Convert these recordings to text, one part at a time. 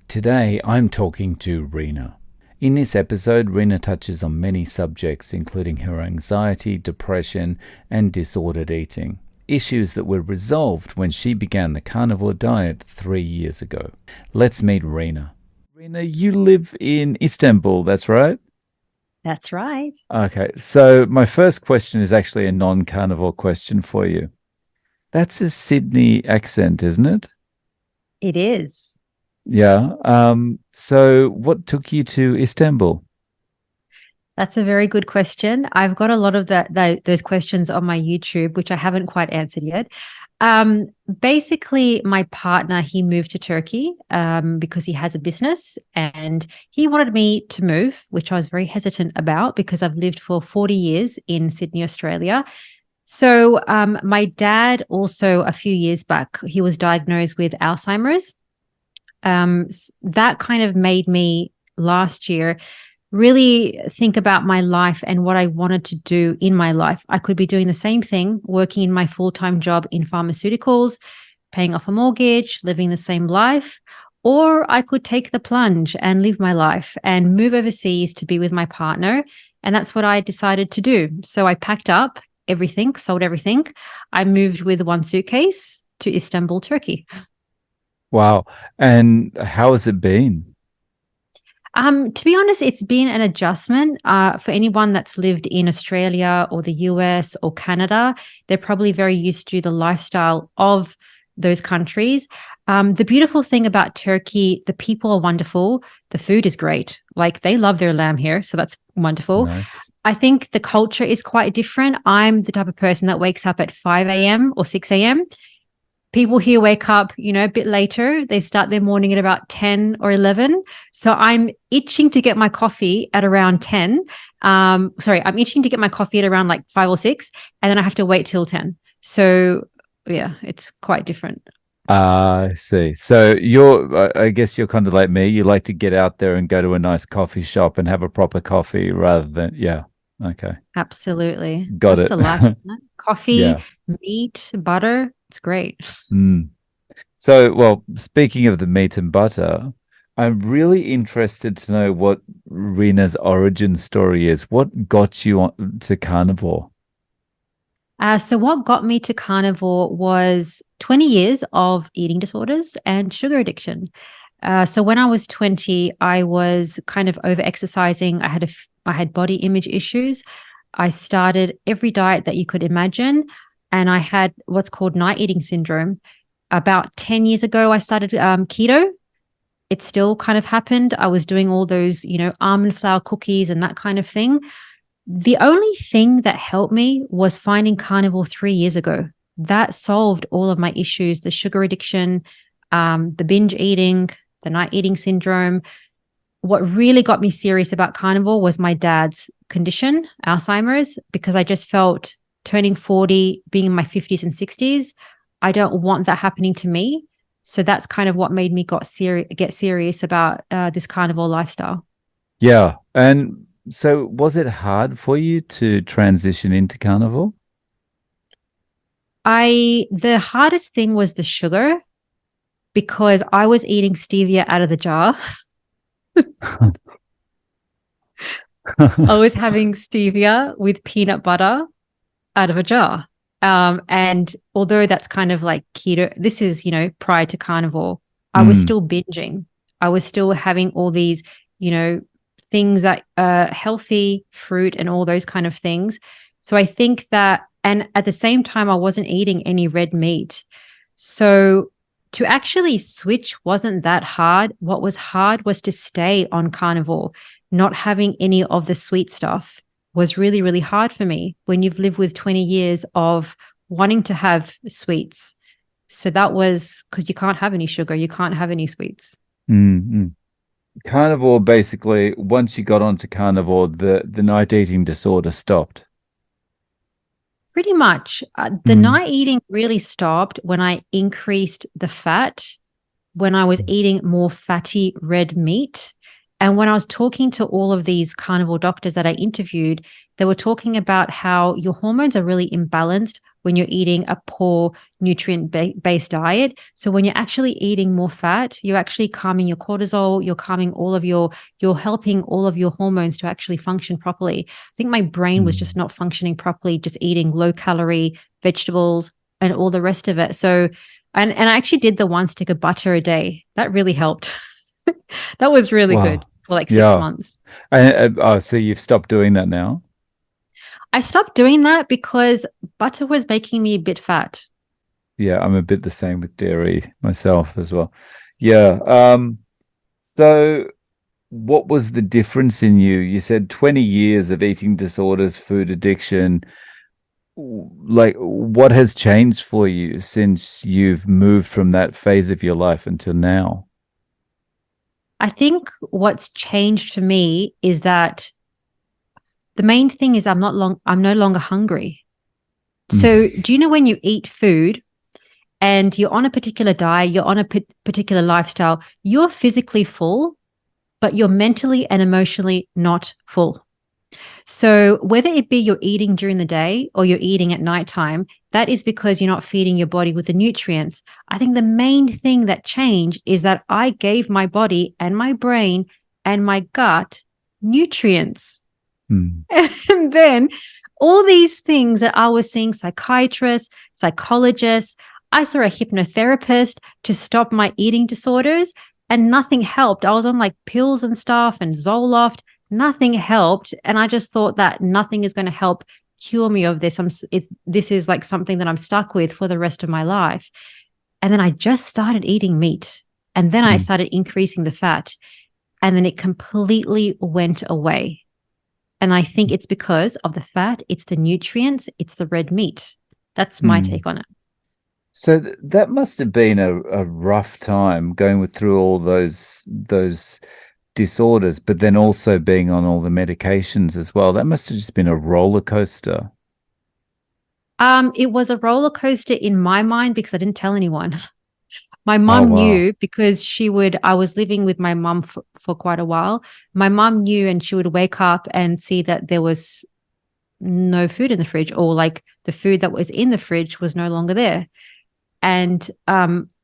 Today, I'm talking to Rina. In this episode, Rina touches on many subjects, including her anxiety, depression, and disordered eating. Issues that were resolved when she began the carnivore diet 3 years ago. Let's meet Rina. Rina, you live in Istanbul, that's right? That's right. Okay, so my first question is actually a non-carnivore question for you. That's a Sydney accent, isn't it? It is. Yeah. So what took you to Istanbul? That's a very good question. I've got a lot of those questions on my YouTube, which I haven't quite answered yet. Um, Basically, my partner, he moved to Turkey because he has a business and he wanted me to move, which I was very hesitant about because I've lived for 40 years in Sydney, Australia. So my dad also a few years back, he was diagnosed with Alzheimer's. That kind of made me last year really think about my life and what I wanted to do in my life. I could be doing the same thing, working in my full-time job in pharmaceuticals, paying off a mortgage, living the same life, or I could take the plunge and live my life and move overseas to be with my partner. And that's what I decided to do. So I packed up everything, sold everything. I moved with one suitcase to Istanbul, Turkey. Wow. And how has it been? To be honest, it's been an adjustment for anyone that's lived in Australia or the US or Canada. They're probably very used to the lifestyle of those countries. The beautiful thing about Turkey, the people are wonderful. The food is great. Like they love their lamb here. So that's wonderful. Nice. I think the culture is quite different. I'm the type of person that wakes up at 5 a.m. or 6 a.m. People here wake up, a bit later. They start their morning at about 10 or 11. So I'm itching to get my coffee at around 10. I'm itching to get my coffee at around like 5 or 6, and then I have to wait till 10. So yeah, it's quite different. I see. So I guess you're kind of like me. You like to get out there and go to a nice coffee shop and have a proper coffee rather than, yeah. Okay. Absolutely. Got That's it. the life, isn't it? Coffee, Yeah. meat, butter. It's great. Mm. So, well, speaking of the meat and butter, I'm really interested to know what Rena's origin story is. What got you on to carnivore? So what got me to carnivore was 20 years of eating disorders and sugar addiction. So when I was 20, I was kind of over exercising. I had body image issues. I started every diet that you could imagine, and I had what's called night eating syndrome. About 10 years ago, I started keto. It still kind of happened. I was doing all those, almond flour cookies and that kind of thing. The only thing that helped me was finding carnivore 3 years ago. That solved all of my issues, the sugar addiction, the binge eating, the night eating syndrome. What really got me serious about carnivore was my dad's condition, Alzheimer's, because I just felt turning 40, being in my 50s and 60s, I don't want that happening to me. So that's kind of what made me get serious about this carnivore lifestyle. Yeah. And so was it hard for you to transition into carnivore? The hardest thing was the sugar because I was eating stevia out of the jar. I was having stevia with peanut butter out of a jar. And although that's kind of like keto, this is, prior to carnivore, I was Mm. still binging. I was still having all these, you know, things that healthy fruit and all those kind of things. So I think that, and at the same time, I wasn't eating any red meat. So to actually switch wasn't that hard. What was hard was to stay on carnivore, not having any of the sweet stuff was really, really hard for me when you've lived with 20 years of wanting to have sweets. So that was because you can't have any sugar, you can't have any sweets. Mm. Carnivore, basically, once you got onto carnivore, the night eating disorder stopped. Pretty much. The Mm. night eating really stopped when I increased the fat, when I was eating more fatty red meat. And when I was talking to all of these carnivore doctors that I interviewed, they were talking about how your hormones are really imbalanced when you're eating a poor nutrient based diet. So when you're actually eating more fat, you're actually calming your cortisol, you're calming you're helping all of your hormones to actually function properly. I think my brain was just Mm. not functioning properly, just eating low calorie vegetables and all the rest of it. So, and I actually did the 1 stick of butter a day. That really helped. That was really good Wow. for like six Yeah. months. Oh, so you've stopped doing that now? I stopped doing that because butter was making me a bit fat. Yeah, I'm a bit the same with dairy myself as well. Yeah. So what was the difference in you? You said 20 years of eating disorders, food addiction. Like, what has changed for you since you've moved from that phase of your life until now? I think what's changed for me is that the main thing is I'm no longer hungry. So, Mm. do you know when you eat food and you're on a particular diet, you're on a particular lifestyle, you're physically full, but you're mentally and emotionally not full. So, whether it be you're eating during the day or you're eating at nighttime, that is because you're not feeding your body with the nutrients. I think the main thing that changed is that I gave my body and my brain and my gut nutrients. Mm. And then all these things that I was seeing psychiatrists, psychologists, I saw a hypnotherapist to stop my eating disorders and nothing helped. I was on like pills and stuff and Zoloft, nothing helped. And I just thought that nothing is going to help cure me of this. This is like something that I'm stuck with for the rest of my life. And then I just started eating meat and then I Mm. started increasing the fat and then it completely went away. And I think it's because of the fat, it's the nutrients, it's the red meat. That's my Mm. take on it. So that must have been a rough time going through all those disorders, but then also being on all the medications as well. That must have just been a roller coaster. It was a roller coaster in my mind because I didn't tell anyone. My Oh mom wow. knew because I was living with my mom for quite a while. My mom knew and she would wake up and see that there was no food in the fridge or like the food that was in the fridge was no longer there. And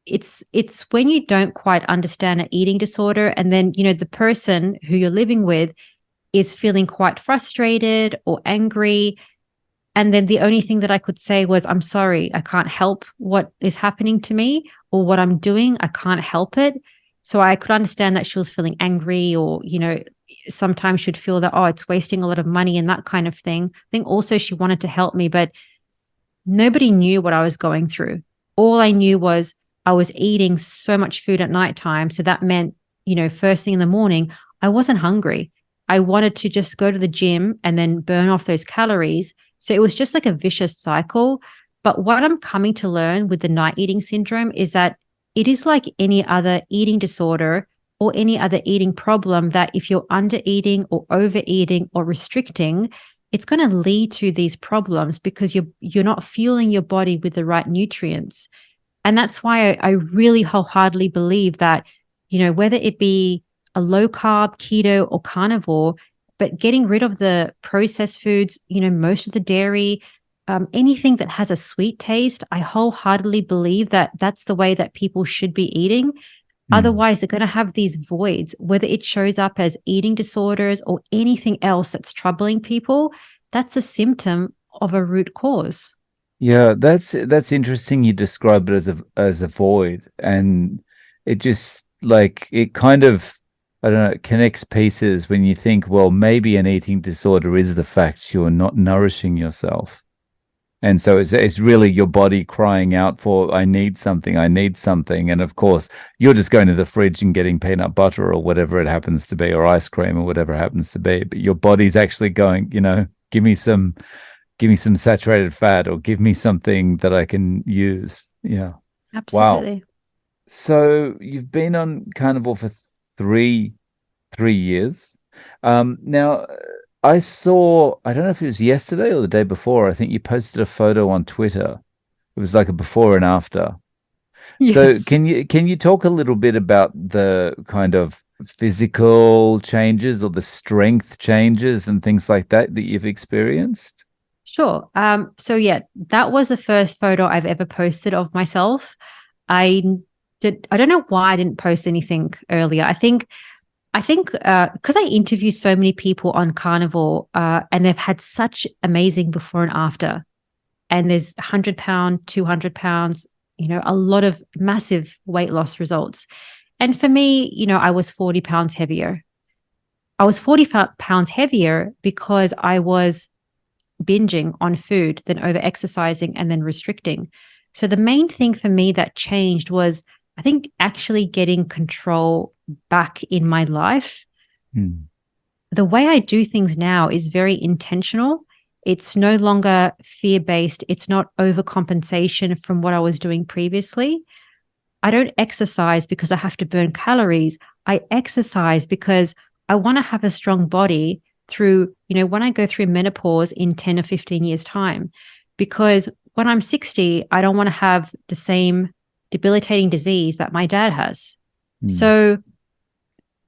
it's when you don't quite understand an eating disorder and then the person who you're living with is feeling quite frustrated or angry, and then the only thing that I could say was, I'm sorry, I can't help what is happening to me or what I'm doing. I can't help it. So I could understand that she was feeling angry or, sometimes she'd feel that, oh, it's wasting a lot of money and that kind of thing. I think also she wanted to help me, but nobody knew what I was going through. All I knew was I was eating so much food at nighttime. So that meant, first thing in the morning, I wasn't hungry. I wanted to just go to the gym and then burn off those calories. So it was just like a vicious cycle. But what I'm coming to learn with the night eating syndrome is that it is like any other eating disorder or any other eating problem that if you're under eating or overeating or restricting, it's going to lead to these problems because you're not fueling your body with the right nutrients. And that's why I really wholeheartedly believe that, whether it be a low carb, keto, or carnivore, but getting rid of the processed foods, most of the dairy, anything that has a sweet taste, I wholeheartedly believe that that's the way that people should be eating. Mm. Otherwise, they're going to have these voids, whether it shows up as eating disorders or anything else that's troubling people. That's a symptom of a root cause. Yeah, that's interesting. You describe it as a void, and it just like it kind of I don't know, it connects pieces when you think, well, maybe an eating disorder is the fact you're not nourishing yourself. And so it's really your body crying out for, I need something. And of course, you're just going to the fridge and getting peanut butter or whatever it happens to be, or ice cream or whatever it happens to be. But your body's actually going, give me some saturated fat or give me something that I can use. Yeah. Wow. Absolutely. So you've been on carnivore for three three years. Now I don't know if it was yesterday or the day before, I think you posted a photo on Twitter. It was like a before and after. So Yes. can you talk a little bit about the kind of physical changes or the strength changes and things like that that you've experienced? Sure. So yeah, that was the first photo I've ever posted of myself. I I don't know why I didn't post anything earlier. I think because I interview so many people on carnivore, and they've had such amazing before and after. And there's 100 pound, 200 pounds, a lot of massive weight loss results. And for me, I was 40 pounds heavier. I was 40 pounds heavier because I was binging on food, then over exercising, and then restricting. So the main thing for me that changed was, I think, actually getting control back in my life. Mm. The way I do things now is very intentional. It's no longer fear based. It's not overcompensation from what I was doing previously. I don't exercise because I have to burn calories. I exercise because I want to have a strong body through, when I go through menopause in 10 or 15 years' time. Because when I'm 60, I don't want to have the same debilitating disease that my dad has. Mm. So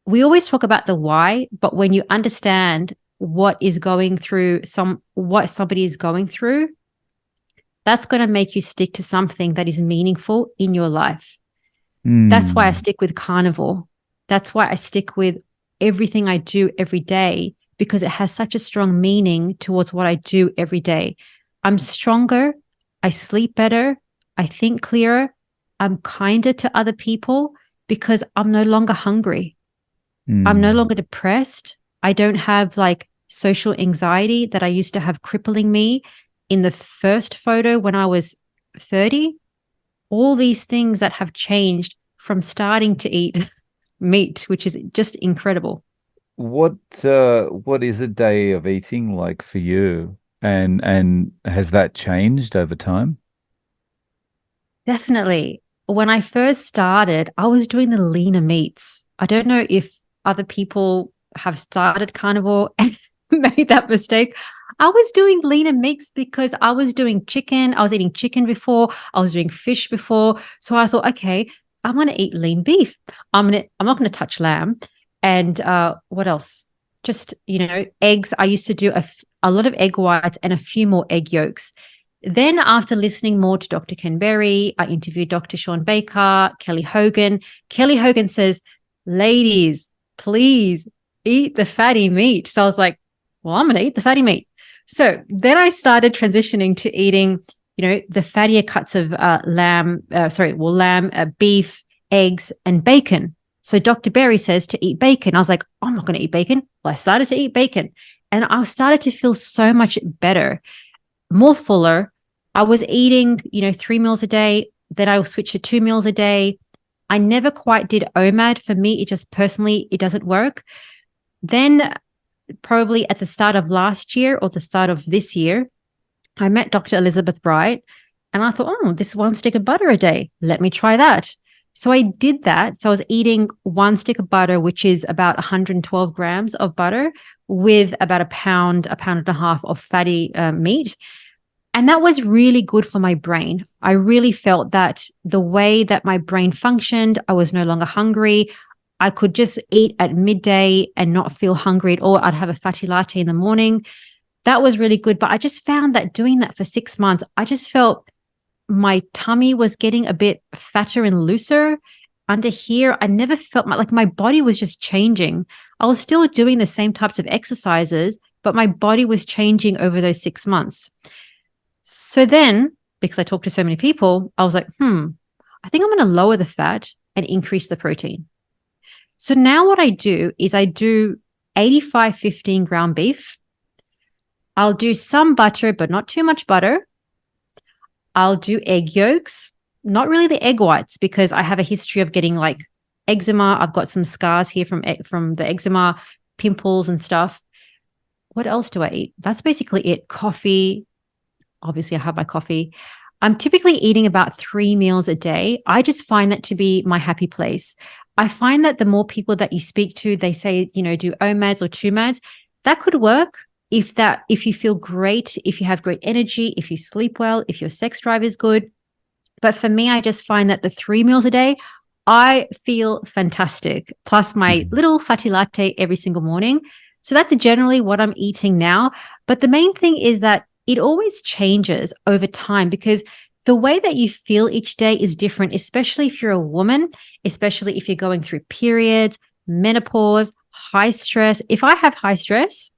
we always talk about the why, but when you understand what somebody is going through, that's going to make you stick to something that is meaningful in your life. That's why I Mm. stick with carnivore. That's why I stick with everything I do every day, because it has such a strong meaning towards what I do every day. I'm stronger. I sleep better. I think clearer. I'm kinder to other people because I'm no longer hungry. I'm no Mm. longer depressed. I don't have like social anxiety that I used to have crippling me in the first photo when I was 30. All these things that have changed from starting to eat meat, which is just incredible. What is a day of eating like for you? And has that changed over time? Definitely. When I first started, I was doing the leaner meats. I don't know if other people have started carnivore and made that mistake. I was doing leaner meats because I was doing chicken. I was eating chicken before. I was doing fish before. So I thought, okay, I'm going to eat lean beef. I'm not going to touch lamb. And what else? Just, eggs. I used to do a lot of egg whites and a few more egg yolks. Then, after listening more to Dr. Ken Berry, I interviewed Dr. Sean Baker, Kelly Hogan. Kelly Hogan says, ladies, please eat the fatty meat. So I was like, well, I'm going to eat the fatty meat. So then I started transitioning to eating, the fattier cuts of lamb, beef, eggs, and bacon. So Dr. Berry says to eat bacon. I was like, I'm not going to eat bacon. Well, I started to eat bacon and I started to feel so much better, more fuller. I was eating, 3 meals a day. Then I will switch to 2 meals a day. I never quite did OMAD. For me, it just personally, it doesn't work. Then probably at the start of last year or the start of this year, I met Dr. Elizabeth Bright and I thought, oh, this one stick of butter a day. Let me try that. So I did that. So I was eating one stick of butter, which is about 112 grams of butter with about a pound and a half of fatty meat. And that was really good for my brain. I really felt that the way that my brain functioned, I was no longer hungry. I could just eat at midday and not feel hungry at all. I'd have a fatty latte in the morning. That was really good. But I just found that doing that for 6 months, I just felt my tummy was getting a bit fatter and looser. Under here, I never felt like my body was just changing. I was still doing the same types of exercises, but my body was changing over those 6 months. So then, because I talked to so many people, I was like, I think I'm going to lower the fat and increase the protein. So now what I do is I do 85 15 ground beef. I'll do some butter, but not too much butter. I'll do egg yolks, not really the egg whites, because I have a history of getting like eczema. I've got some scars here from the eczema, pimples and stuff. What else do I eat? That's basically it. Coffee. Obviously, I have my coffee. I'm typically eating about 3 meals a day. I just find that to be my happy place. I find that the more people that you speak to, they say, do OMADs or 2MADs. That could work if you feel great, if you have great energy, if you sleep well, if your sex drive is good. But for me, I just find that the 3 meals a day, I feel fantastic. Plus my Mm. little fatty latte every single morning. So that's generally what I'm eating now. But the main thing is that it always changes over time because the way that you feel each day is different, especially if you're a woman, especially if you're going through periods, menopause, high stress. If I have high stress,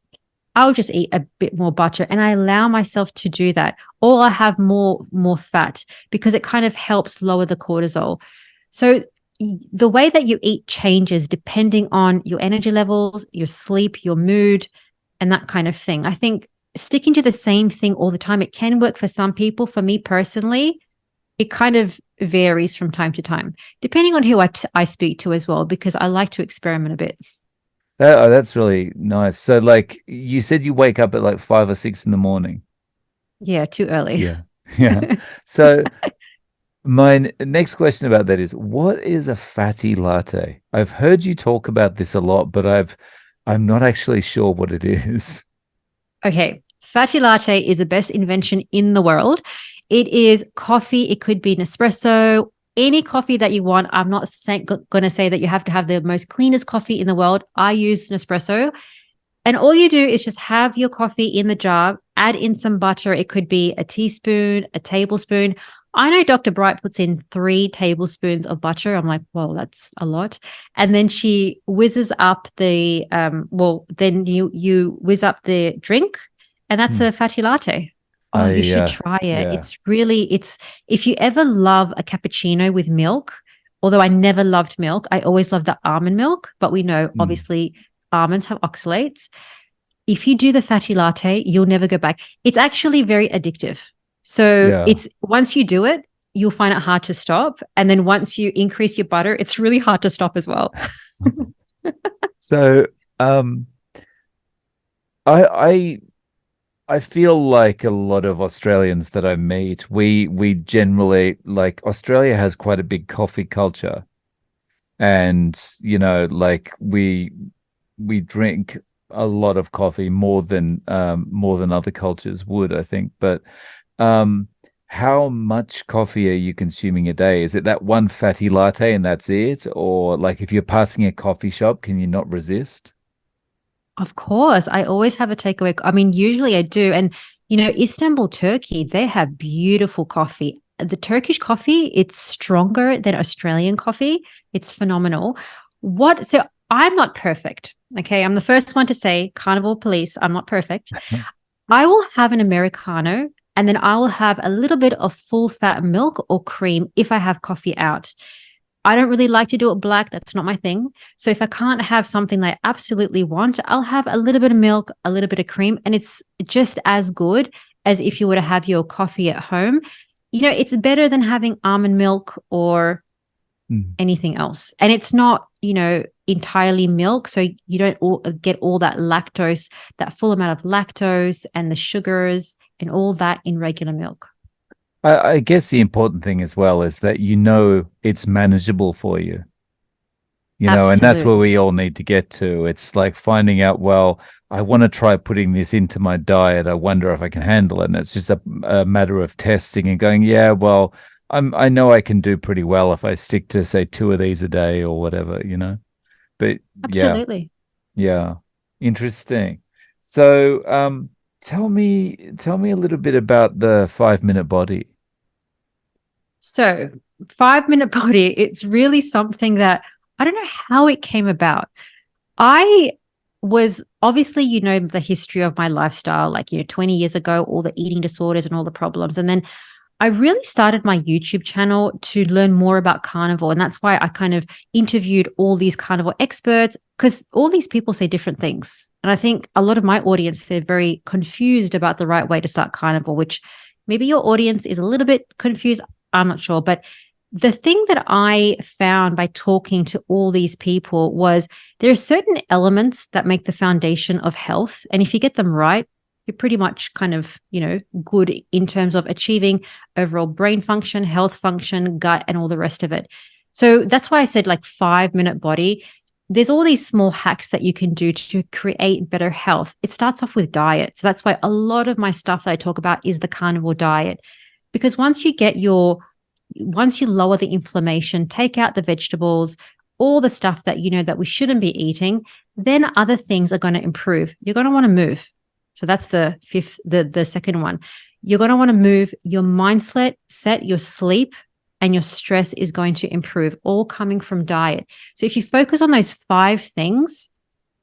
I'll just eat a bit more butter and I allow myself to do that. Or I have more fat because it kind of helps lower the cortisol. So the way that you eat changes depending on your energy levels, your sleep, your mood, and that kind of thing. I think sticking to the same thing all the time, it can work for some people. For me personally, it kind of varies from time to time, depending on who I speak to as well, because I like to experiment a bit. That's really nice. So, like you said, you wake up at like 5 or 6 in the morning. Yeah, too early. Yeah. Yeah. So, my next question about that is, what is a fatty latte? I've heard you talk about this a lot, but I'm not actually sure what it is. Okay. Fatty latte is the best invention in the world. It is coffee. It could be Nespresso, any coffee that you want. I'm not going to say that you have to have the most cleanest coffee in the world. I use Nespresso. And all you do is just have your coffee in the jar, add in some butter. It could be a teaspoon, a tablespoon. I know Dr. Bright puts in 3 tablespoons of butter. I'm like, whoa, that's a lot. And then she whizzes up the, then you whiz up the drink, and that's Hmm. a fatty latte. Oh, you I should try it. yeah. It's if you ever love a cappuccino with milk, although I never loved milk, I always loved the almond milk, but we know Hmm. obviously almonds have oxalates. If you do the fatty latte, you'll never go back. It's actually very addictive. So Yeah. it's once you do it, you'll find it hard to stop. And then once you increase your butter, it's really hard to stop as well. So, um, I I I feel like a lot of Australians that I meet, we generally like Australia has quite a big coffee culture, and like we drink a lot of coffee more than other cultures would, I think. But um, how much coffee are you consuming a day? Is it that one fatty latte and that's it, or like if you're passing a coffee shop, can you not resist? Of course, I always have a takeaway. I mean, usually I do. And, Istanbul, Turkey, they have beautiful coffee. The Turkish coffee, it's stronger than Australian coffee. It's phenomenal. So I'm not perfect. Okay. I'm the first one to say, carnivore police, I'm not perfect. I will have an Americano and then I will have a little bit of full fat milk or cream if I have coffee out. I don't really like to do it black. That's not my thing. So if I can't have something that I absolutely want, I'll have a little bit of milk, a little bit of cream, and it's just as good as if you were to have your coffee at home. It's better than having almond milk or Mm. anything else. And it's not, entirely milk. So you don't get all that lactose, that full amount of lactose and the sugars and all that in regular milk. I guess the important thing as well is that it's manageable for you. And that's where Absolutely. we all need to get to. It's like finding out, well, I want to try putting this into my diet. I wonder if I can handle it. And it's just a matter of testing and going, yeah, well, I know I can do pretty well if I stick to, say, 2 of these a day or whatever. But yeah, Absolutely. yeah. Interesting. So, tell me a little bit about the 5 minute body. So, 5 minute body, it's really something that I don't know how it came about. I was obviously, the history of my lifestyle, like, 20 years ago, all the eating disorders and all the problems. And then I really started my YouTube channel to learn more about carnivore. And that's why I kind of interviewed all these carnivore experts because all these people say different things. And I think a lot of my audience, they're very confused about the right way to start carnivore, which maybe your audience is a little bit confused. I'm not sure. But the thing that I found by talking to all these people was there are certain elements that make the foundation of health. And if you get them right, you're pretty much kind of, good in terms of achieving overall brain function, health function, gut, and all the rest of it. So that's why I said like 5 minute body. There's all these small hacks that you can do to create better health. It starts off with diet. So that's why a lot of my stuff that I talk about is the carnivore diet. Because once you lower the inflammation, take out the vegetables, all the stuff that that we shouldn't be eating, then other things are going to improve. You're going to want to move. So that's the fifth, the second one. You're going to want to move your mindset, your sleep, and your stress is going to improve, all coming from diet. So if you focus on those 5 things,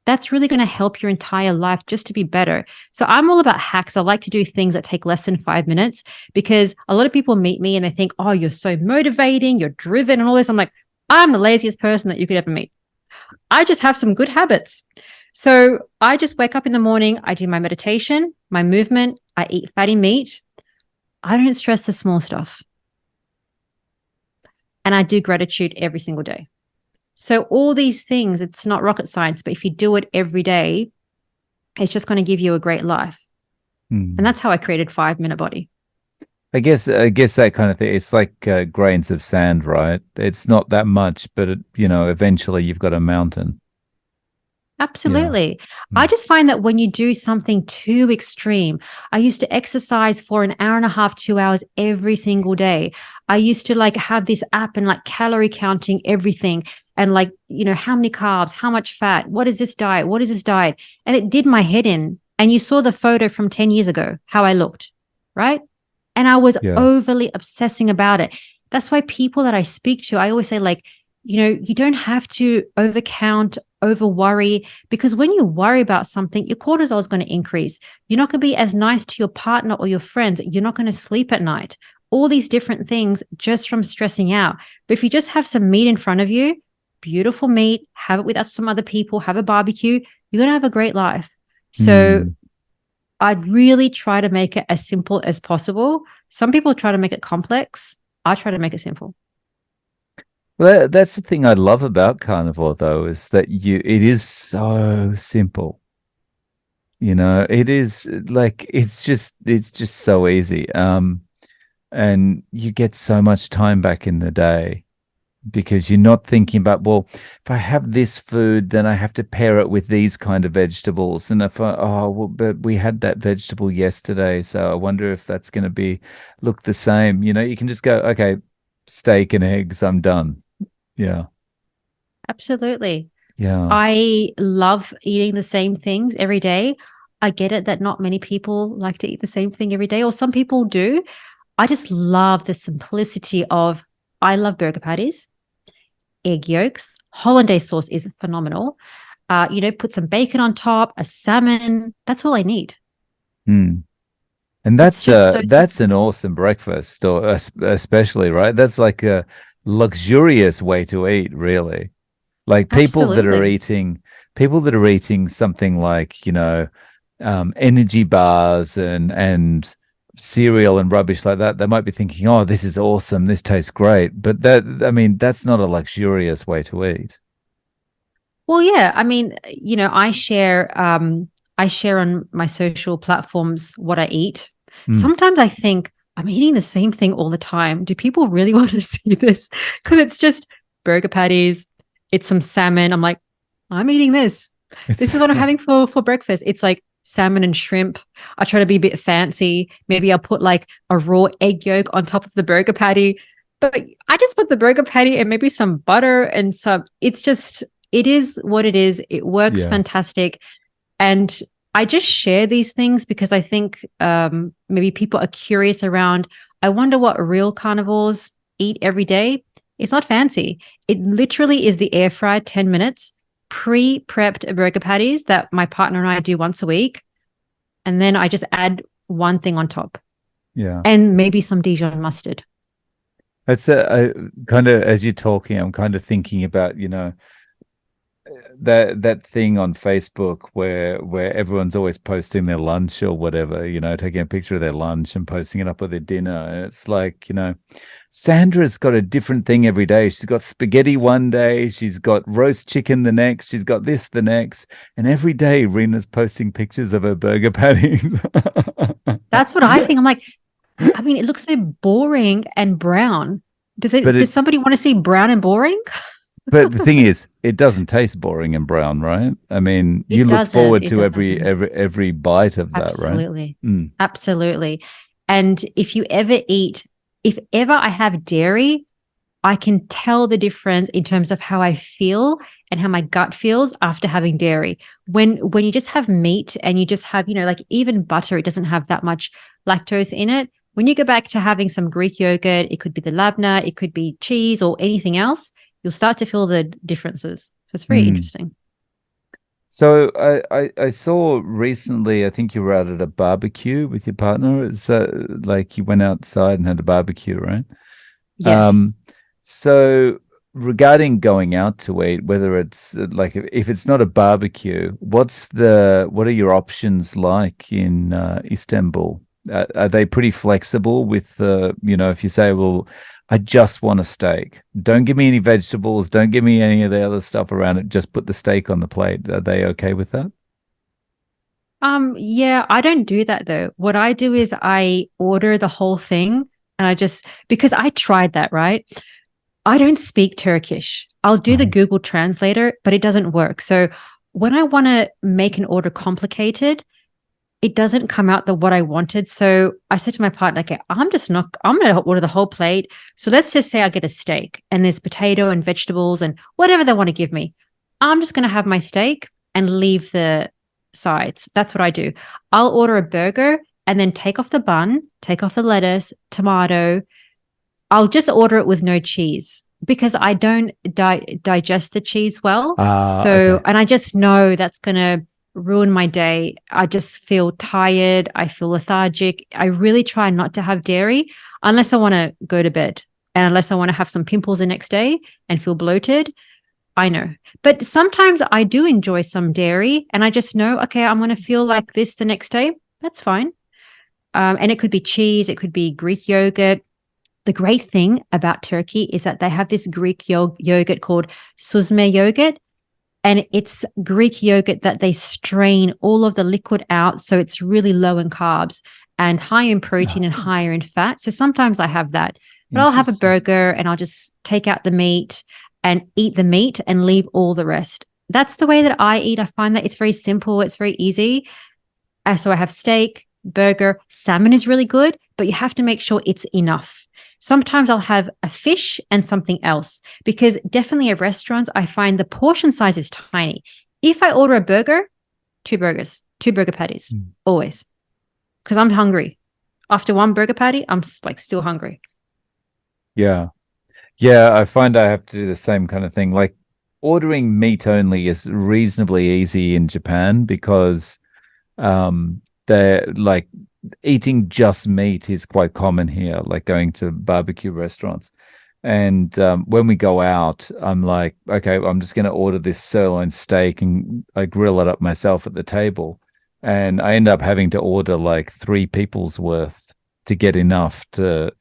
that's really going to help your entire life just to be better. So I'm all about hacks. I like to do things that take less than 5 minutes, because a lot of people meet me and they think, oh, you're so motivating, you're driven and all this. I'm like, I'm the laziest person that you could ever meet. I just have some good habits. So I just wake up in the morning, I do my meditation, my movement, I eat fatty meat. I don't stress the small stuff. And I do gratitude every single day. So all these things, it's not rocket science, but if you do it every day, it's just going to give you a great life. And that's how I created 5-Minute Body. I guess that kind of thing. It's like grains of sand, right? It's not that much, but eventually you've got a mountain. Absolutely. Yeah. I just find that when you do something too extreme, I used to exercise for an hour and a half, 2 hours every single day. I used to have this app and calorie counting everything and how many carbs, how much fat, what is this diet? What is this diet? And it did my head in. And you saw the photo from 10 years ago, how I looked, right? And I was overly obsessing about it. That's why people that I speak to, I always say you don't have to overcount, over worry, because when you worry about something, your cortisol is going to increase. You're not going to be as nice to your partner or your friends. You're not going to sleep at night. All these different things just from stressing out. But if you just have some meat in front of you, beautiful meat, have it with some other people, have a barbecue, you're going to have a great life. So I'd really try to make it as simple as possible. Some people try to make it complex. I try to make it simple. Well, that's the thing I love about carnivore, though, is that it is so simple. It is it's just so easy. And you get so much time back in the day because you're not thinking about, well, if I have this food, then I have to pair it with these kind of vegetables. And but we had that vegetable yesterday, so I wonder if that's going to look the same. You can just go, okay, steak and eggs, I'm done. Yeah. Absolutely. Yeah. I love eating the same things every day. I get it that not many people like to eat the same thing every day, or some people do. I just love the simplicity of, I love burger patties, egg yolks, hollandaise sauce is phenomenal. Put some bacon on top, a salmon. That's all I need. And that's an awesome breakfast, or especially, right? That's like a luxurious way to eat, really. Like people that are eating something like energy bars and cereal and rubbish like that, they might be thinking, oh, this is awesome, this tastes great, but that's not a luxurious way to eat. Well, yeah, I share on my social platforms what I eat. Sometimes I think, I'm eating the same thing all the time. Do people really want to see this? Because it's just burger patties, it's some salmon. I'm like, I'm eating this. This is what I'm having for breakfast. It's like salmon and shrimp. I try to be a bit fancy. Maybe I'll put a raw egg yolk on top of the burger patty. But I just put the burger patty and maybe some butter and it is what it is. It works fantastic. And I just share these things because I think maybe people are curious around, I wonder what real carnivores eat every day. It's not fancy. It literally is the air fried 10 minutes, pre-prepped burger patties that my partner and I do once a week. And then I just add one thing on top. Yeah. And maybe some Dijon mustard. That's kind of, as you're talking, I'm kind of thinking about, that thing on Facebook where everyone's always posting their lunch or whatever, taking a picture of their lunch and posting it up with their dinner. And it's like, Sandra's got a different thing every day. She's got spaghetti one day, she's got roast chicken the next, she's got this the next. And every day Rena's posting pictures of her burger patties. That's what I think. I'm like, it looks so boring and brown. Does somebody want to see brown and boring? But the thing is, it doesn't taste boring and brown, right? You look forward to every bite of that, right? Absolutely. Absolutely. And if ever I have dairy, I can tell the difference in terms of how I feel and how my gut feels after having dairy. When you just have meat and you just have, like even butter, it doesn't have that much lactose in it. When you go back to having some Greek yogurt, it could be the labna, it could be cheese or anything else, you'll start to feel the differences. So it's very Mm. interesting. So I saw recently, I think you were out at a barbecue with your partner. Is that like you went outside and had a barbecue, right? Yes. Um, so regarding going out to eat, whether it's like if it's not a barbecue, what are your options like in Istanbul? Are they pretty flexible with if you say, well, I just want a steak. Don't give me any vegetables, don't give me any of the other stuff around it, just put the steak on the plate. Are they okay with that? Yeah, I don't do that though. What I do is I order the whole thing and because I tried that, right? I don't speak Turkish. I'll do the Uh-huh. Google Translator, but it doesn't work. So when I want to make an order complicated, it doesn't come out the what I wanted. So I said to my partner, okay, I'm going to order the whole plate. So let's just say I get a steak and there's potato and vegetables and whatever they want to give me. I'm just going to have my steak and leave the sides. That's what I do. I'll order a burger and then take off the bun, take off the lettuce, tomato. I'll just order it with no cheese because I don't digest the cheese well. Ah, So, okay. and I just know that's going to ruin my day. I just feel tired. I feel lethargic. I really try not to have dairy unless I want to go to bed and unless I want to have some pimples the next day and feel bloated. I know. But sometimes I do enjoy some dairy and I just know, okay, I'm going to feel like this the next day. That's fine. And it could be cheese, it could be Greek yogurt. The great thing about Turkey is that they have this Greek yogurt called süzme yogurt. And it's Greek yogurt that they strain all of the liquid out. So it's really low in carbs and high in protein Ah, and higher in fat. So sometimes I have that, but I'll have a interesting. burger and I'll just take out the meat and eat the meat and leave all the rest. That's the way that I eat. I find that it's very simple. It's very easy. So I have steak, burger, salmon is really good, but you have to make sure it's enough. Sometimes I'll have a fish and something else because definitely at restaurants, I find the portion size is tiny. If I order a burger, two burger patties, Mm. always, because I'm hungry. After one burger patty, I'm like still hungry. Yeah. Yeah, I find I have to do the same kind of thing. Like ordering meat only is reasonably easy in Japan because they're like eating just meat is quite common here, like going to barbecue restaurants. And when we go out, I'm like, okay, I'm just going to order this sirloin steak and I grill it up myself at the table. And I end up having to order like three people's worth to get enough to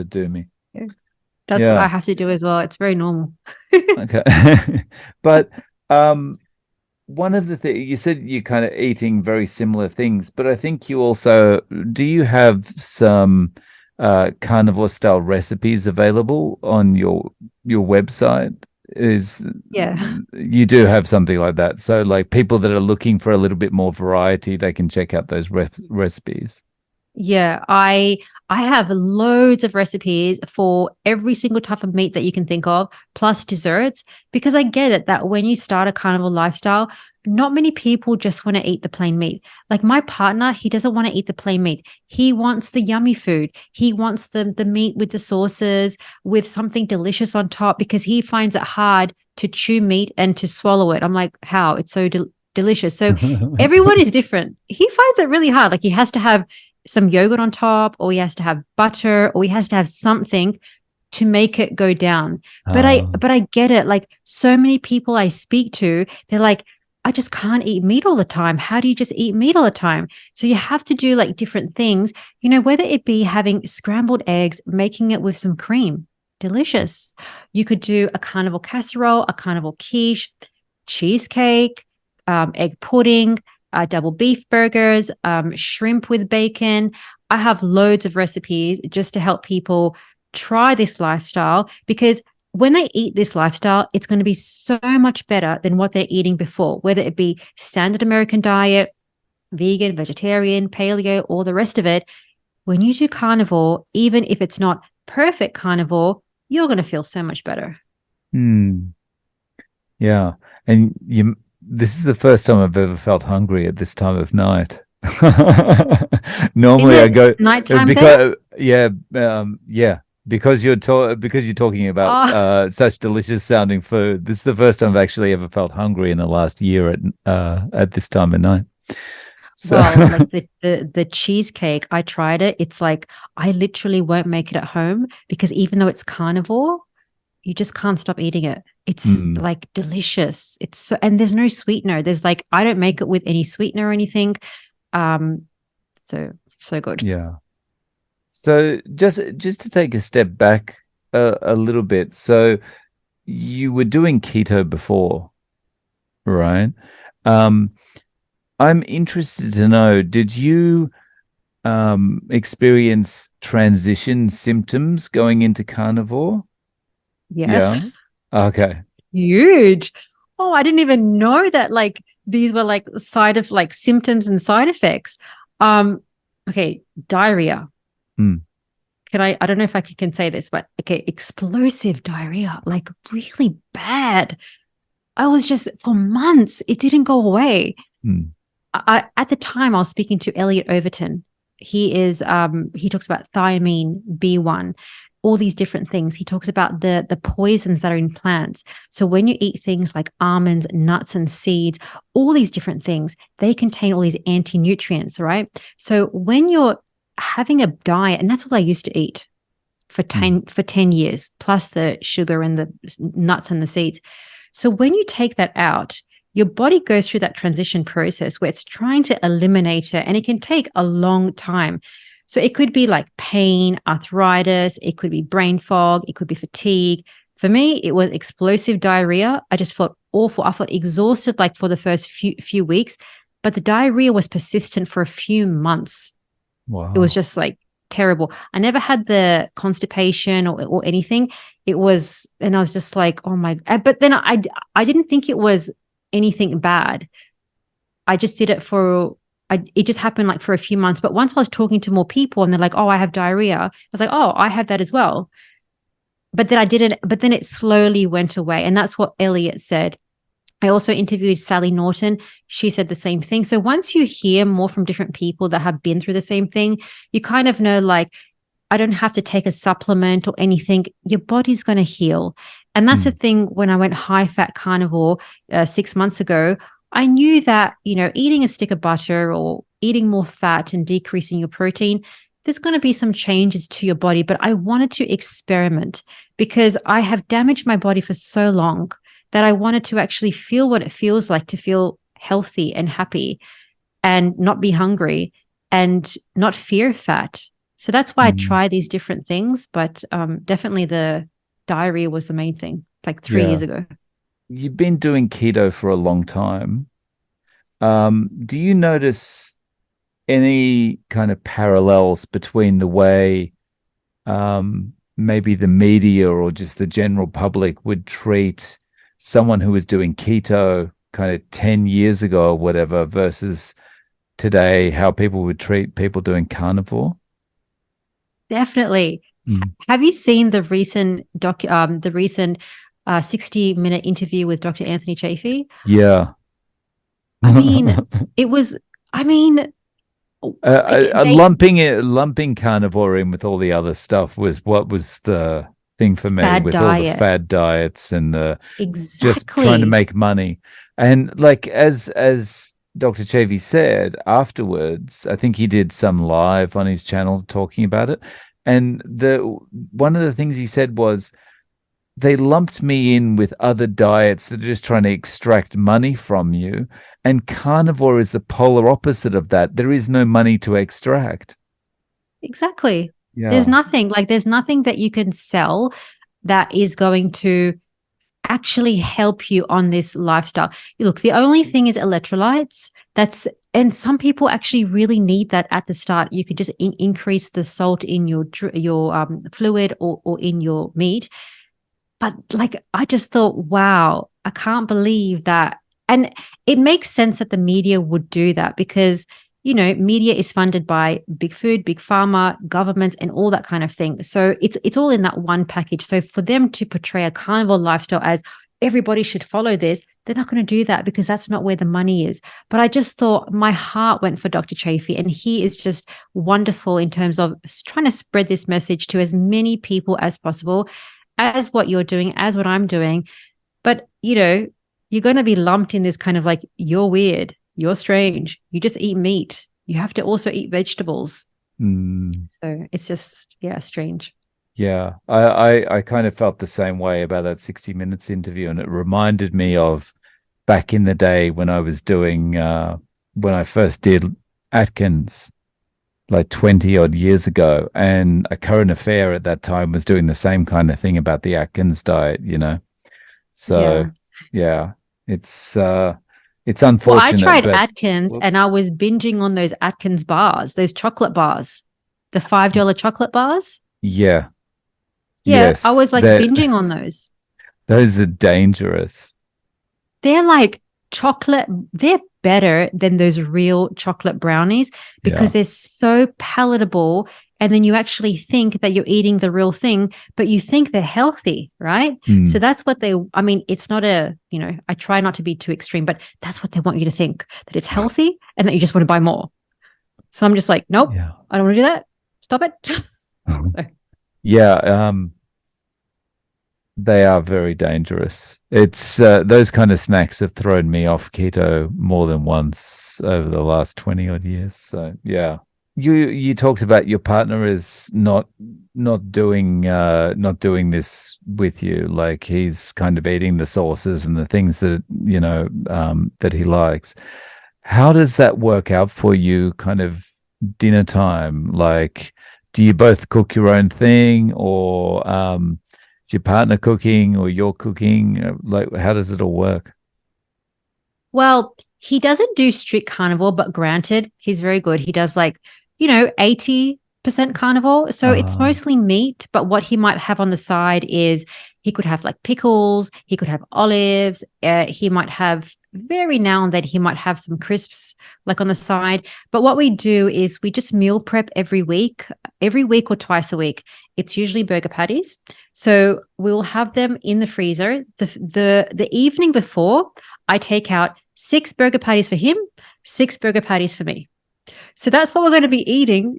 do me. Yeah. That's what I Yeah. have to do as well. It's very normal. Okay. But um one of the things you said you're kind of eating very similar things, but I think you also do you have some carnivore style recipes available on your website? Is Yeah. you do have something like that. So like people that are looking for a little bit more variety, they can check out those recipes. Yeah, I have loads of recipes for every single type of meat that you can think of, plus desserts, because I get it that when you start a carnivore lifestyle, not many people just want to eat the plain meat. Like my partner, he doesn't want to eat the plain meat. He wants the yummy food. He wants the meat with the sauces, with something delicious on top, because he finds it hard to chew meat and to swallow it. I'm like, how? It's so delicious. So everyone is different. He finds it really hard. Like he has to have some yogurt on top, or he has to have butter, or he has to have something to make it go down. But I Uh, but I get it. Like so many people I speak to, they're like, I just can't eat meat all the time. How do you just eat meat all the time? So you have to do like different things, whether it be having scrambled eggs, making it with some cream. Delicious. You could do a carnival casserole, a carnival quiche, cheesecake, egg pudding, double beef burgers, shrimp with bacon. I have loads of recipes just to help people try this lifestyle because when they eat this lifestyle, it's going to be so much better than what they're eating before, whether it be standard American diet, vegan, vegetarian, paleo, all the rest of it. When you do carnivore, even if it's not perfect carnivore, you're going to feel so much better. hmm. Yeah. And this is the first time I've ever felt hungry at this time of night. Is Normally I it go nighttime there? because because because you're talking about Oh, such delicious sounding food. This is the first time I've actually ever felt hungry in the last year at this time of night. So well, like the cheesecake, I tried it. It's like I literally won't make it at home because even though it's carnivore, you just can't stop eating it. It's mm, like delicious. It's so, and there's no sweetener. There's like I don't make it with any sweetener or anything. Um, so good. yeah. So just to take a step back a little bit. So you were doing keto before, right? Um, I'm interested to know, did you experience transition symptoms going into carnivore? Yes. Yeah. Okay. Huge. Oh, I didn't even know that like these were like like symptoms and side effects. Um, okay, diarrhea. Mm, I don't know if I can say this, but okay, explosive diarrhea, like really bad. I was just for months, it didn't go away. mm, At the time I was speaking to Elliot Overton. He talks about thiamine B1, all these different things. He talks about the poisons that are in plants. So when you eat things like almonds, nuts and seeds, all these different things, they contain all these anti-nutrients, right? So when you're having a diet, and that's what I used to eat for mm, 10 years, plus the sugar and the nuts and the seeds. So when you take that out, your body goes through that transition process where it's trying to eliminate it, and it can take a long time. So it could be like pain, arthritis, it could be brain fog, it could be fatigue. For me, it was explosive diarrhea. I just felt awful. I felt exhausted like for the first few weeks, but the diarrhea was persistent for a few months. It was wow. just like terrible. I never had the constipation or anything. It was, and I was just like, oh my, but then I didn't think it was anything bad. I just did it it just happened like for a few months. But once I was talking to more people and they're like, oh, I have diarrhea, I was like, oh, I have that as well. But then I didn't, but then it slowly went away. And that's what Elliot said. I also interviewed Sally Norton. She said the same thing. So once you hear more from different people that have been through the same thing, you kind of know like, I don't have to take a supplement or anything. Your body's going to heal. And that's the Mm, thing. When I went high fat carnivore 6 months ago, I knew that, eating a stick of butter or eating more fat and decreasing your protein, there's going to be some changes to your body. But I wanted to experiment because I have damaged my body for so long that I wanted to actually feel what it feels like to feel healthy and happy and not be hungry and not fear fat. So that's why I mm, try these different things. But definitely the diarrhea was the main thing, like 3 years yeah. ago. You've been doing keto for a long time. Do you notice any kind of parallels between the way maybe the media or just the general public would treat someone who was doing keto kind of 10 years ago or whatever versus today, how people would treat people doing carnivore? Definitely. Mm. Have you seen the recent 60-minute interview with Dr. Anthony Chaffee? Yeah. I mean, it was, I mean, they Lumping carnivore in with all the other stuff was what was the thing for me bad with all the diet. fad diets and the just trying to Exactly. make money. And like as Dr. Chavy said afterwards, I think he did some live on his channel talking about it. And the one of the things he said was they lumped me in with other diets that are just trying to extract money from you. And carnivore is the polar opposite of that. There is no money to extract. Exactly. Yeah. There's nothing that you can sell that is going to actually help you on this lifestyle. Look, the only thing is electrolytes. And some people actually really need that at the start. You could just increase the salt in your fluid or in your meat. But like, I just thought, wow, I can't believe that. And it makes sense that the media would do that because, media is funded by big food, big pharma, governments, and all that kind of thing. So it's all in that one package. So for them to portray a carnivore lifestyle as everybody should follow this. They're not going to do that because that's not where the money is. But I just thought my heart went for Dr. Chafee, and he is just wonderful in terms of trying to spread this message to as many people as possible, as what you're doing, as what I'm doing. But, you're going to be lumped in this kind of like, you're weird, you're strange, you just eat meat. You have to also eat vegetables. So it's just, strange. Yeah, I kind of felt the same way about that 60 Minutes interview, and it reminded me of back in the day when I was doing when I first did Atkins, like 20 odd years ago, and a current affair at that time was doing the same kind of thing about the Atkins diet, So yeah, it's Well, I unfortunate, tried but Atkins and I whoops. was binging on those Atkins bars, those chocolate bars, the $5 chocolate bars. Yeah, Yeah, I yes, was like binging on those. those are dangerous. They're like chocolate, they're better than those real chocolate brownies because Yeah. they're so palatable. And then you actually think that you're eating the real thing, but you think they're healthy, right? So Mm. that's what it's not I try not to be too extreme, but that's what they want you to think, that it's healthy and that you just want to buy more. So I'm just like, nope, Yeah. I don't want to do that. Stop it. So, Yeah, they are very dangerous. It's those kind of snacks have thrown me off keto more than once over the last 20 odd years. So yeah. You talked about your partner is not doing this with you. Like he's kind of eating the sauces and the things that that he likes. How does that work out for you kind of dinner time? Like, do you both cook your own thing, or is your partner cooking or you're cooking? Like, how does it all work? well, he doesn't do strict carnivore, but granted, he's very good. He does 80% carnivore. So it's Uh, mostly meat, but what he might have on the side is he could have like pickles, he could have olives, he might have very now and then he might have some crisps like on the side. But what we do is we just meal prep every week or twice a week. It's usually burger patties. So we will have them in the freezer. The evening before, I take out 6 burger patties for him, 6 burger patties for me. So that's what we're going to be eating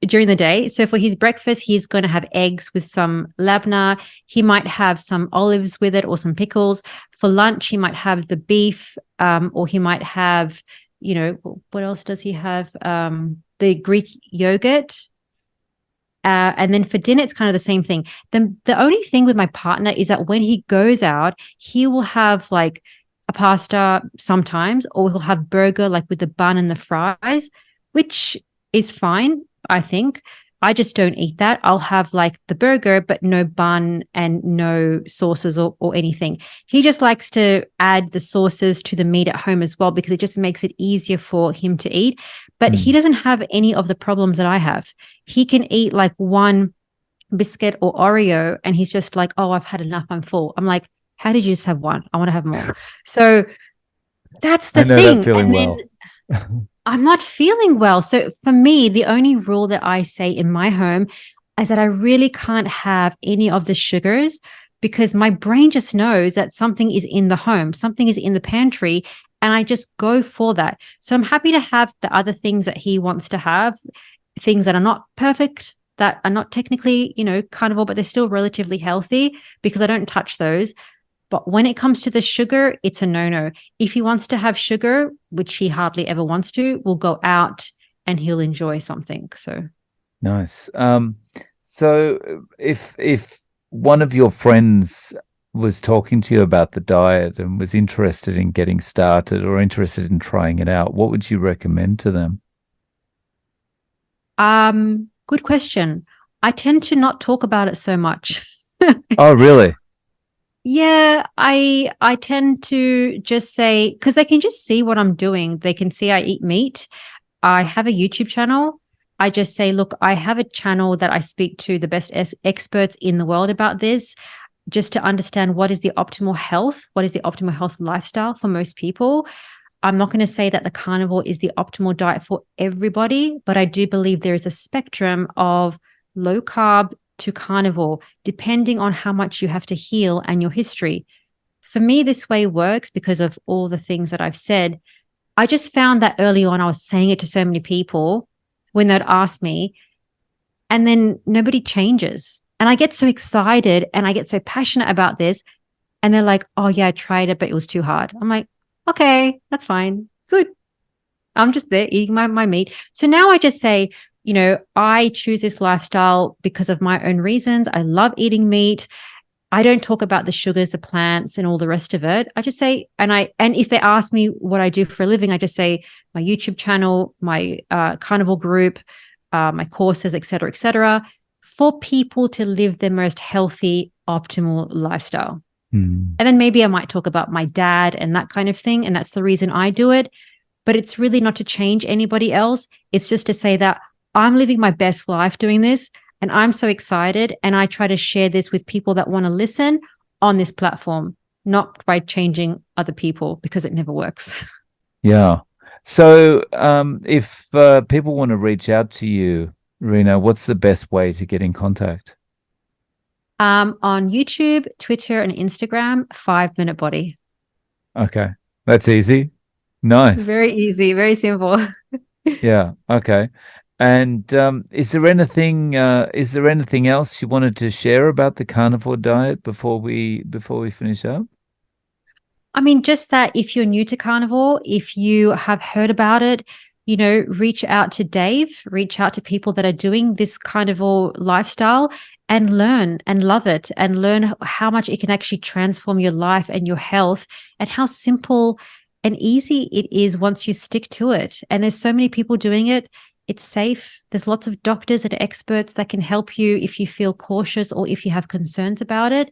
during the day. So for his breakfast, he's going to have eggs with some labna. He might have some olives with it or some pickles. For lunch, he might have the beef, or he might have, what else does he have? The Greek yogurt. And then for dinner, it's kind of the same thing. The only thing with my partner is that when he goes out, he will have like a pasta sometimes, or he'll have burger like with the bun and the fries, which is fine, I think. I just don't eat that. I'll have like the burger, but no bun and no sauces or anything. He just likes to add the sauces to the meat at home as well because it just makes it easier for him to eat. But he mm. doesn't have any of the problems that I have. He can eat like one biscuit or Oreo and he's just like, oh, I've had enough. I'm full. I'm like, how did you just have one? I want to have more. So that's I the know that thing. feeling And then well. I'm not feeling well. So for me, the only rule that I say in my home is that I really can't have any of the sugars because my brain just knows that something is in the home, something is in the pantry, and I just go for that. So I'm happy to have the other things that he wants to have, things that are not perfect, that are not technically, carnivore, but they're still relatively healthy because I don't touch those. But when it comes to the sugar, it's a no-no. If he wants to have sugar, which he hardly ever wants to, we'll go out and he'll enjoy something. So Nice. So if one of your friends was talking to you about the diet and was interested in getting started or interested in trying it out, what would you recommend to them? good question. I tend to not talk about it so much. Oh, really? Yeah, I tend to just say because they can just see what I'm doing. They can see I eat meat. I have a YouTube channel. I just say, look, I have a channel that I speak to the best experts in the world about this, just to understand what is the optimal health lifestyle for most people. I'm not going to say that the carnivore is the optimal diet for everybody, but I do believe there is a spectrum of low carb to carnivore, depending on how much you have to heal and your history. for me, this way works because of all the things that I've said. I just found that early on, I was saying it to so many people when they'd ask me, and then nobody changes. And I get so excited and I get so passionate about this. And they're like, oh, yeah, I tried it, but it was too hard. I'm like, okay, that's fine. Good. I'm just there eating my meat. So now I just say, I choose this lifestyle because of my own reasons. I love eating meat. I don't talk about the sugars, the plants, and all the rest of it. I just say, and if they ask me what I do for a living, I just say my YouTube channel, my carnivore group, my courses, et cetera, for people to live their most healthy, optimal lifestyle. And then maybe I might talk about my dad and that kind of thing. And that's the reason I do it. But it's really not to change anybody else. It's just to say that I'm living my best life doing this. And I'm so excited. And I try to share this with people that want to listen on this platform, not by changing other people, because it never works. Yeah. So if people want to reach out to you, Rina, what's the best way to get in contact? On YouTube, Twitter, and Instagram, 5 Minute Body. Okay. That's easy. Nice. Very easy, very simple. Yeah. Okay. And is there anything else you wanted to share about the carnivore diet before we finish up? I mean, just that if you're new to carnivore, if you have heard about it, reach out to Dave, reach out to people that are doing this carnivore lifestyle and learn and love it and learn how much it can actually transform your life and your health and how simple and easy it is once you stick to it. And there's so many people doing it. It's safe. There's lots of doctors and experts that can help you if you feel cautious or if you have concerns about it.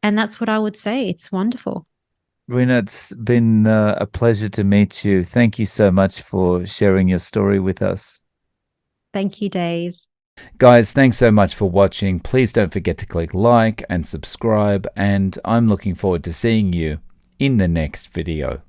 And that's what I would say. It's wonderful. Rina, it's been a pleasure to meet you. Thank you so much for sharing your story with us. Thank you, Dave. Guys, thanks so much for watching. Please don't forget to click like and subscribe, and I'm looking forward to seeing you in the next video.